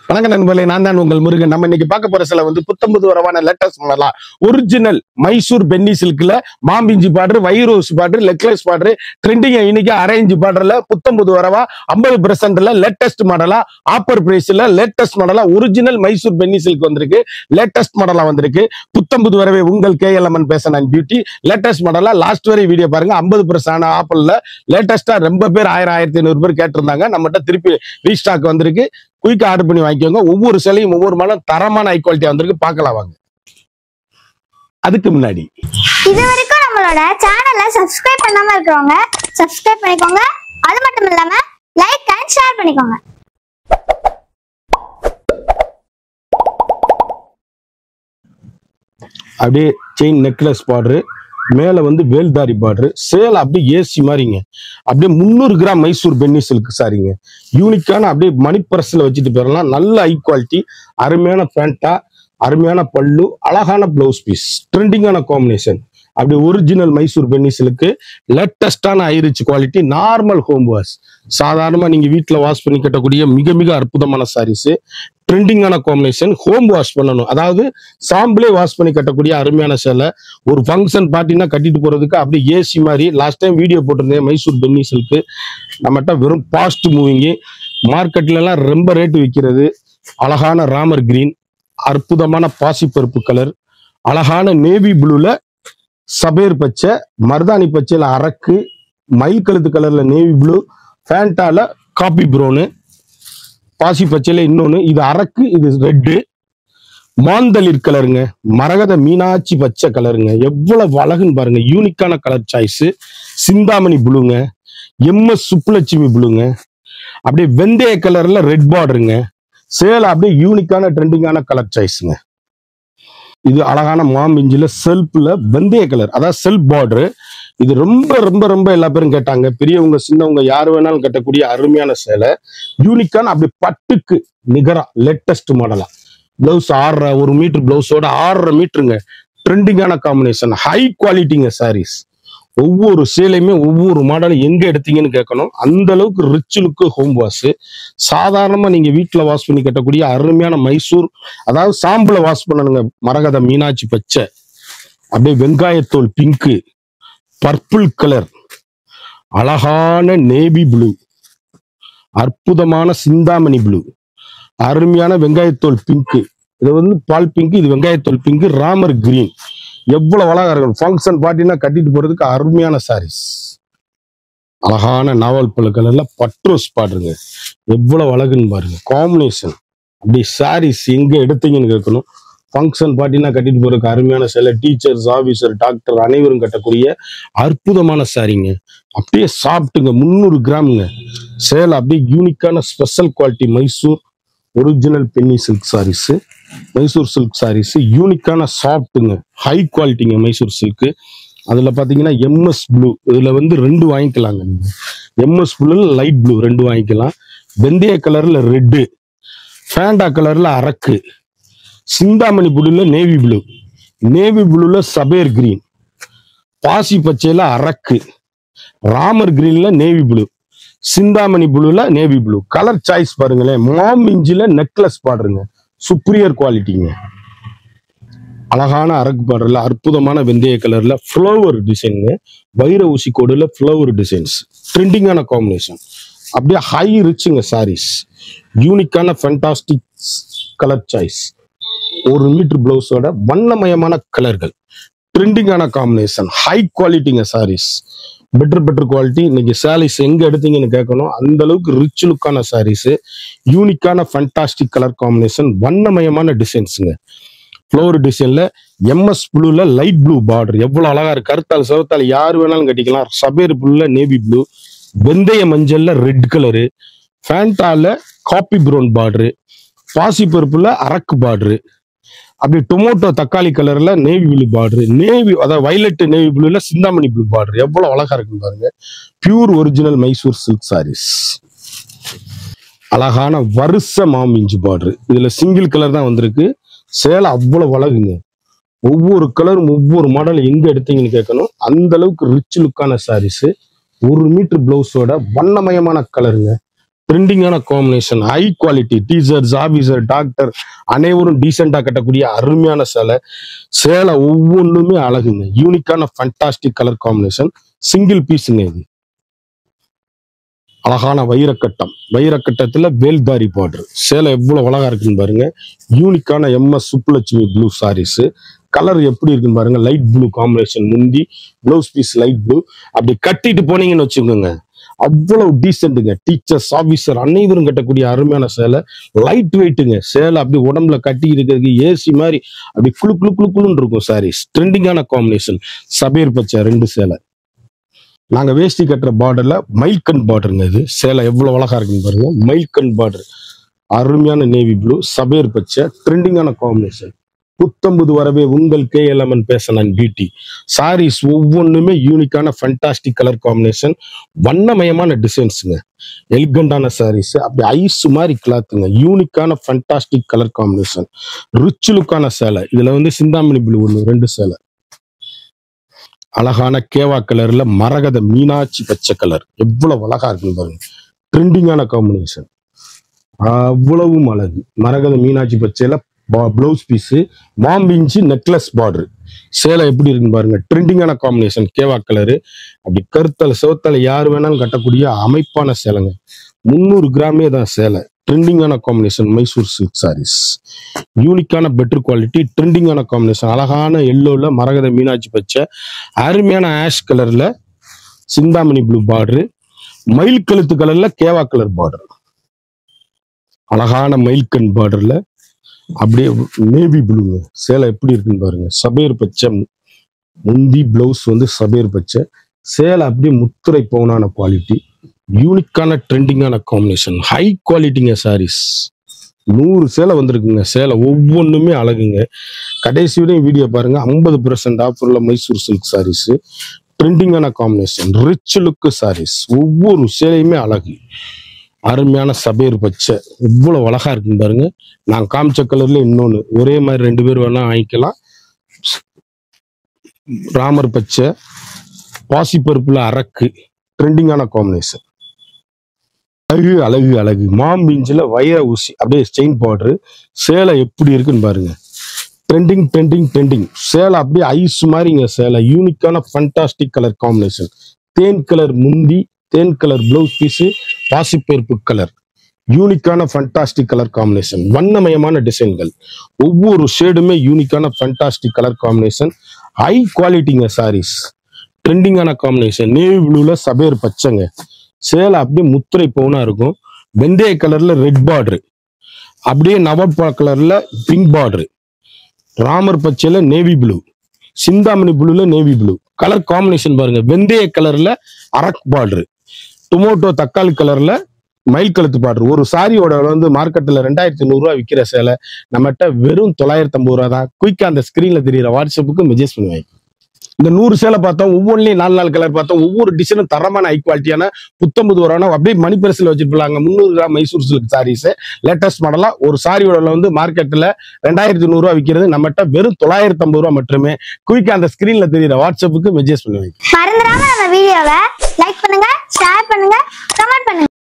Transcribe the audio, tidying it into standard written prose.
வணக்கம் நண்பர்களே, நான் தான் உங்கள் முருகன். நம்ம இன்னைக்கு பார்க்க போற சில புத்தம்பது வரவான லேட்டஸ்ட் மாடலா ஒரிஜினல் மைசூர் பென்னி சில்க்ல மாம்பிஞ்சி பார்டர், வைரோஸ் பார்டர், நெக்லஸ் பார்டர் ட்ரெண்டிங் இன்னைக்கு அரேஞ்ச் பார்டர்ல புத்தம்பது வரவா 50% லேட்டஸ்ட் மாடலா ஆப்பர் பிரைஸ்ல லேட்டஸ்ட் மாடலா ஒரிஜினல் மைசூர் பென்னி சில்க் வந்திருக்கு. லேட்டஸ்ட் மாடலா வந்திருக்கு. புத்தம்பது வரவே உங்கள் KLMN fashion and beauty. Latest மாடலா லாஸ்ட் வரை வீடியோ பாருங்க. 50% ஆப்பர்ல லேட்டஸ்டா ரொம்ப பேர் 1000-1500 பேர் கேட்டிருந்தாங்க. நம்மகிட்ட திருப்பி ரீஸ்டாக் வந்திருக்கு. குயிக்கா ஆர்டர் பண்ணி வாங்கிக்கோங்க. ஒவ்வொரு சிலையும் ஒவ்வொரு மாடல் தரமான ஹை குவாலிட்டியா வந்திருக்கு. பார்க்கலாம் வாங்க. அதுக்கு முன்னாடி இது வரைக்கும் நம்மளோட சேனலை சப்ஸ்கிரைப் பண்ணாம இருக்கவங்க சப்ஸ்கிரைப் பண்ணிக்கோங்க. அது மட்டும் இல்லாம லைக் அண்ட் ஷேர் பண்ணிக்கோங்க. அப்படியே செயின் நெக்லஸ் பார்டர், மேல வேல்தாரி பார்டர், சேலை அப்படியே ஏசி மாதிரிங்க. அப்படியே 300 கிராம் மைசூர் பென்னி சில்க் சாரிங்க. யூனிக்கான அப்படியே மணிப்பரசில் வச்சுட்டு போயிடலாம். நல்ல ஹை குவாலிட்டி, அருமையான பேண்டா, அருமையான பல்லு, அழகான பிளவுஸ் பீஸ், ட்ரெண்டிங்கான காம்பினேஷன். அப்படி ஒரிஜினல் மைசூர் பென்னி சில்க்கு, லேட்டஸ்டான high rich quality, normal home wash. சாதாரணமாக நீங்கள் வீட்டில் வாஷ் பண்ணி கட்டக்கூடிய மிக மிக அற்புதமான சாரீஸ். ட்ரெண்டிங்கான காம்பினேஷன். ஹோம் வாஷ் பண்ணணும், அதாவது சாம்பிளே வாஷ் பண்ணி கட்டக்கூடிய அருமையான சேலை. ஒரு ஃபங்க்ஷன் பார்ட்டினா கட்டிட்டு போறதுக்கு அப்படியே ஏசி மாதிரி. லாஸ்ட் டைம் வீடியோ போட்டிருந்தேன் மைசூர் பென்னி சில்க்கு. நம்மகிட்ட வெறும் பாஸ்ட் மூவிங்கு, மார்க்கெட்லாம் ரொம்ப ரேட்டு விற்கிறது. அழகான ராமர் கிரீன், அற்புதமான பாசிப்பருப்பு கலர், அழகான நேவி ப்ளூல சபேர் பச்சை, மருதாணி பச்சையில அரக்கு, மயில் கழுத்து கலர்ல நேவி ப்ளூ, ஃபேண்டால காபி ப்ரௌனு, பாசி பச்சையில இன்னொன்னு. இது அரக்கு, இது ரெட்டு, மாந்தளிர் கலருங்க, மரகத மீனாட்சி பச்சை கலருங்க. எவ்வளவு அழகுன்னு பாருங்க. யூனிக்கான கலர் சாய்ஸ். சிந்தாமணி ப்ளூங்க, எம்எஸ் சுப்புலட்சுமி ப்ளூங்க, அப்படியே வெந்தய கலர்ல ரெட் பார்டருங்க. சேலை அப்படியே யூனிக்கான ட்ரெண்டிங்கான கலர் சாய்ஸுங்க. இது அழகான மாம்பிஞ்சில செல்ஃப்ல வெந்தய கலர், அதாவது செல்ஃப் பார்டரு. இது ரொம்ப ரொம்ப ரொம்ப எல்லா பேரும் கேட்டாங்க. பெரியவங்க சின்னவங்க யார் வேணாலும் கட்டக்கூடிய அருமையான சேலை. யூனிக்கான அப்படி பட்டுக்கு நிகரா லேட்டஸ்ட் மாடலா. பிளவுஸ் 1 மீட்டர் பிளவுஸோட 6.5 மீட்டருங்க. ட்ரெண்டிங்கான காம்பினேஷன், ஹை குவாலிட்டிங்க சாரீஸ். ஒவ்வொரு சேலையுமே ஒவ்வொரு மாடலும் எங்க எடுத்தீங்கன்னு கேட்கணும். அந்த அளவுக்கு ரிச் லுக்கு ஹோம் வாஷ். சாதாரணமா நீங்க வீட்டுல வாஷ் பண்ணி கட்டக்கூடிய அருமையான மைசூர், அதாவது சாம்பிள வாஷ் பண்ணணுங்க. மரகத மீனாட்சி பச்சை, அப்படியே வெங்காயத்தோல் பிங்க்கு, பர்பிள் கலர், அழகான நேவி ப்ளூ, அற்புதமான சிந்தாமணி ப்ளூ, அருமையான வெங்காயத்தோல் பிங்க்கு. இது பால் பிங்க், இது வெங்காயத்தோல் பிங்க், ராமர் கிரீன். எவ்வளவு அழகா இருக்கும். ஃபங்க்ஷன் பார்ட்டினா கட்டிட்டு போறதுக்கு அருமையான சாரீஸ். அழகான நாவல் பழு கலர்ல பட்ரோஸ் பாடுங்க. எவ்வளவு அழகுன்னு பாருங்க காம்பினேஷன். அப்படி சாரீஸ் எங்க எடுத்தீங்கன்னு கேட்கணும். ஃபங்க்ஷன் பார்ட்டினா கட்டிட்டு போறதுக்கு அருமையான சேலை. டீச்சர்ஸ், ஆபீசர், டாக்டர் அனைவரும் கட்டக்கூடிய அற்புதமான சாரீங்க. அப்படியே சாப்பிட்டுங்க. 300 கிராமுங்க சேலை. அப்படியே யூனிக்கான ஸ்பெஷல் குவாலிட்டி மைசூர் ஒரிஜினல் பென்னி silk sarees. Mysore silk sarees யூனிக்கான சாஃப்ட்டுங்க, ஹை குவாலிட்டிங்க மைசூர் சில்க்கு. அதுல பாத்தீங்கன்னா எம்எஸ் ப்ளூ, இதுல 2 வாங்கிக்கலாங்க. நீங்க எம்எஸ் ப்ளூ, லைட் ப்ளூ 2 வாங்கிக்கலாம். வெந்தய கலர்ல ரெட்டு, ஃபேண்டா கலர்ல அரக்கு, சிந்தாமணி ப்ளூல நேவி ப்ளூ, நேவி ப்ளூல சபேர் கிரீன், பாசி பச்சையில அரக்கு, ராமர் கிரீன்ல நேவி ப்ளூ, சிந்தாமணி ப்ளூல நேவி ப்ளூ. கலர் சாய்ஸ் பாருங்களேன். மாம் இஞ்சில நெக்லஸ் பாடுங்க, சுப்ரியர் குவாலிட்டிங்க. அழகான அரக்கு பார்டர்ல அற்புதமான வெந்தய கலர்ல ஃப்ளவர் டிசைனுங்க. வைர ஊசி கோடுல ஃப்ளவர் டிசைன்ஸ். ட்ரெண்டிங்கான காம்பினேஷன். அப்படியே ஹை ரிச்சுங்க சாரீஸ். யூனிக்கான ஃபேண்டாஸ்டிக் கலர் சாய்ஸ். 1 மீட்டர் பிளவுஸோட வண்ணமயமான கலர்கள். ட்ரெண்டிங்கான காம்பினேஷன், ஹை குவாலிட்டிங்க சாரீஸ். Better quality. இன்னைக்கு சாரீஸ் எங்க எடுத்தீங்கன்னு கேட்கணும். அந்த அளவுக்கு ரிச் லுக்கான சாரீஸ். யூனிக்கான ஃபேண்டாஸ்டிக் கலர் காம்பினேஷன், வண்ணமயமான டிசைன்ஸுங்க. ஃப்ளவர் டிசைன்ல எம்எஸ் ப்ளூல லைட் ப்ளூ பார்டர். எவ்வளவு அழகா இருக்கு. கருத்தால் சிவத்தால் யார் வேணாலும் கட்டிக்கலாம். சபேர் ப்ளூல நேவி ப்ளூ, வெந்தய மஞ்சள்ல ரெட் கலரு, ஃபேண்டால காபி ப்ரௌன் பார்டரு, பாசி பருப்புல அரக்கு பார்டரு, அப்படி டொமேட்டோ தக்காளி கலர்ல நேவி ப்ளூ பார்டர், நேவி அதாவது வயலட் நேவி ப்ளூல சிந்தாமணி ப்ளூ பார்டர். எவ்வளவு அழகா இருக்குன்னு பாருங்க. Pure original Mysore silk saris. அழகான வருஷ மாமிஞ்சி பார்டர். இதுல சிங்கிள் கலர் தான் வந்திருக்கு. சேலை அவ்வளவு அழகுங்க. ஒவ்வொரு கலரும் ஒவ்வொரு மாடல் எங்க எடுத்தீங்கன்னு கேட்கணும். அந்த அளவுக்கு ரிச் லுக்கான சாரீஸ். 1 மீட்டர் பிளவுஸோட வண்ணமயமான கலருங்க. ட்ரெண்டிங்கான combination, high quality. Teachers, officer, doctor அனைவரும் டீசெண்டா கட்டக்கூடிய அருமையான சேலை. சேலை ஒவ்வொன்றுமே அழகுங்க. யூனிக்கான ஃபண்டாஸ்டிக் கலர் காம்பினேஷன். சிங்கிள் பீஸுங்க இது. அழகான வைரக்கட்டத்துல வேல்தாரி பார்டர். சேலை எவ்வளவு அழகா இருக்குன்னு பாருங்க. யூனிக்கான MS Subbulakshmi blue sarees. Colour எப்படி இருக்குன்னு பாருங்க. Light blue combination. முந்தி பிளவுஸ் பீஸ் லைட் ப்ளூ. அப்படி கட்டிட்டு போனீங்கன்னு வச்சுக்கோங்க, அவ்வளவு டீசென்ட்டுங்க. டீச்சர்ஸ், ஆபீசர் அனைவரும் கட்டக்கூடிய அருமையான சேலை. லைட் வெயிட்டுங்க. சேலை அப்படி உடம்புல கட்டி இருக்கிறதுக்கு ஏசி மாதிரி அப்படி குளு குளு குளு குளுன்னு இருக்கும் சாரீஸ். ட்ரெண்டிங்கான காம்பினேஷன். சபேர் பச்சை 2 சேலை. நாங்க வேஷ்டி கட்டுற பார்டர்ல மைல்கன் பார்டருங்க இது. சேலை எவ்வளவு அழகா இருக்குன்னு பாருங்க. மைல்கன் பார்டர், அருமையான நேவி ப்ளூ, சபேர் பச்சை, ட்ரெண்டிங்கான காம்பினேஷன். புத்தம்புது வரவே உங்கள் KLMN பேசன் பியூட்டி சாரீஸ் ஒவ்வொன்றுமே யூனிக்கான ஃபண்டாஸ்டிக் கலர் காம்பினேஷன். வண்ணமயமான டிசைன்ஸுங்க. எலிகண்டான சாரீஸ். அப்படி ஐஸ் மாதிரி கிளாத்துங்க. யூனிக்கான ஃபண்டாஸ்டிக் கலர் காம்பினேஷன். ரிச் லுக்கான சேலை. இதுல வந்து சிந்தாமணி ப்ளூ 2 சேலை. அழகான கேவா கலர்ல மரகத மீனாட்சி பச்சை கலர். எவ்வளவு அழகா இருக்குன்னு பாருங்க. ட்ரெண்டிங்கான காம்பினேஷன். அவ்வளவும் அழகு. மரகத மீனாட்சி பச்சையில பிளவுஸ் பீஸ், மாம்பிஞ்சி நெக்லஸ் பார்டர். சேலை எப்படி இருக்குன்னு பாருங்க. ட்ரெண்டிங்கான காம்பினேஷன். கேவா கலரு. அப்படி கருத்தலை சிவத்தலை யார் வேணாலும் கட்டக்கூடிய அமைப்பான சேலைங்க. 300 கிராமே தான் சேலை. ட்ரெண்டிங்கான காம்பினேஷன். Mysore silk sarees. யூனிக்கான பெட்டர் குவாலிட்டி. ட்ரெண்டிங்கான காம்பினேஷன். அழகான எல்லோல மரகத மீனாட்சி பச்சை, அருமையான ஆஷ் கலர்ல சிந்தாமணி ப்ளூ பார்டரு, மயில் கழுத்து கலர்ல கேவா கலர் பார்டர். அழகான மயில்கண் பார்டர்ல அப்படியே நேவி ப்ளூங்க. சேலை எப்படி இருக்குன்னு பாருங்க. சபேர் பச்சை முந்தி, பிளவுஸ் வந்து சபேர் பச்சை. சேலை அப்படியே முத்துரை பவுனான குவாலிட்டி. யூனிக்கான ட்ரெண்டிங்கான காம்பினேஷன். ஹை குவாலிட்டிங்க சாரீஸ். 100 சேலை வந்திருக்குங்க. சேலை ஒவ்வொன்றுமே அழகுங்க. கடைசி வரையும் வீடியோ பாருங்க. 50% ஆஃபர்ல மைசூர் சில்க் சாரீஸ். ட்ரெண்டிங்கான காம்பினேஷன். ரிச் லுக்கு சாரீஸ். ஒவ்வொரு சேலையுமே அழகு. அருமையான சபேர் பச்சை இவ்வளவு அழகா இருக்குன்னு பாருங்க. நான் காமிச்ச கலர்ல இன்னொன்னு ஒரே மாதிரி 2 பேர் வேணா வாங்கிக்கலாம். ராமர் பச்சை, பாசிப்பருப்புல அரக்கு. ட்ரெண்டிங்கான காம்பினேஷன். அழகு அழகு அழகு. மாம்பிஞ்சில வைர ஊசி அப்படியே செயின் பார்டரு. சேலை எப்படி இருக்குன்னு பாருங்க. Trending trending trending. சேலை அப்படியே ஐஸ் மாதிரிங்க சேலை. யூனிக்கான ஃபண்டாஸ்டிக் கலர் காம்பினேஷன். தேன் கலர் முந்தி, தேன் கலர் பிளவுஸ் பீஸ், பாசிப்பருப்பு கலர். யூனிக்கான ஃபண்டாஸ்டிக் கலர் காம்பினேஷன். வண்ணமயமான டிசைன்கள். ஒவ்வொரு ஷேடுமே யூனிக்கான ஃபண்டாஸ்டிக் கலர் காம்பினேஷன். ஹை குவாலிட்டிங்க சாரீஸ். ட்ரெண்டிங்கான காம்பினேஷன். நேவி ப்ளூல சபேர் பச்சைங்க. சேலை அப்படியே முத்திரை பவுனா இருக்கும். வெந்தய கலர்ல ரெட் பார்டரு, அப்படியே நவப்பா கலர்ல பிங்க் பார்டரு, ராமர் பச்சையில நேவி ப்ளூ, சிந்தாமணி ப்ளூல நேவி ப்ளூ. கலர் காம்பினேஷன் பாருங்க. வெந்தய கலர்ல அரக் பார்டரு, டொமேட்டோ தக்காளி கலர்ல மயில் கழுத்து பார்டர். ஒரு சாரியோட வந்து மார்க்கெட்ல 2500 ரூபா விற்கிற சேலை நம்மகிட்ட வெறும் 950 ரூபா தான். குயிக்கா அந்த ஸ்கிரீன்ல தெரியுற வாட்ஸ்அப்புக்கு மெசேஜ் பண்ணுவாங்க. இந்த 100 சேலை பார்த்தோம். ஒவ்வொன்றிலையும் 4 கலர் பார்த்தோம். ஒவ்வொரு டிசைனும் தரமான ஹை குவாலிட்டியான புத்தம்புது வரான அப்படியே மணிப்பரிசில் வச்சுருப்பாங்க. 300 gram Mysore silk saris latest மாடலா. ஒரு சாரியோட வந்து மார்க்கெட்ல 2100 ரூபா விற்கிறது நம்மகிட்ட வெறும் 950 ரூபா மட்டுமே. குயிக்கா அந்த ஸ்கிரீன்ல தெரியுற வாட்ஸ்அப்புக்கு மெசேஜ் பண்ணுவாங்க. மறந்துடாம நம்ம வீடியோவை லைக் பண்ணுங்க, ஷேர் பண்ணுங்க, கமெண்ட் பண்ணுங்க.